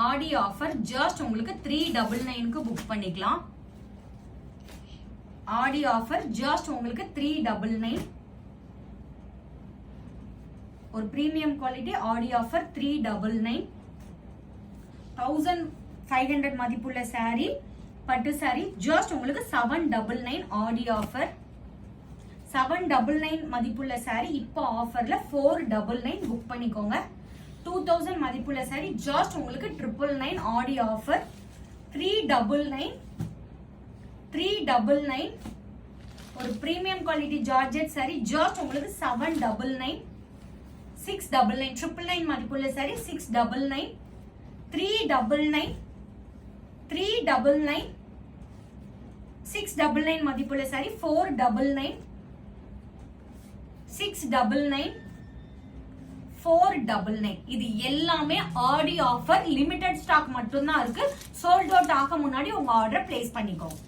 ஆடி offer just உங்களுக்கு 399க்கு book பண்ணிக்கலாம். ஆடி offer just உங்களுக்கு 399. ஒரு பிரீமியம் குவாலிட்டி ஆடி ஆஃபர் 399. 1500 மதிப்புள்ள saree பட்டு saree ஜஸ்ட் உங்களுக்கு 799 ஆடி ஆஃபர். 799 மதிப்புள்ள saree இப்போ ஆஃபர்ல 499 புக் பண்ணிக்கோங்க. 2000 மதிப்புள்ள saree ஜஸ்ட் உங்களுக்கு 999 ஆடி ஆஃபர். 399 ஒரு premium quality georgette saree just உங்களுக்கு 799. 699 999 மதிப்புள்ள saree 699. 399 699 மதிப்புள்ள saree 499. 699 499. இது எல்லாமே ஆடி ஆஃபர் லிமிடெட் ஸ்டாக் மட்டும் தான் இருக்கு. சோல்ட் அவுட் ஆக முன்னாடி உங்க ஆர்டர் பிளேஸ் பண்ணிக்கோங்க.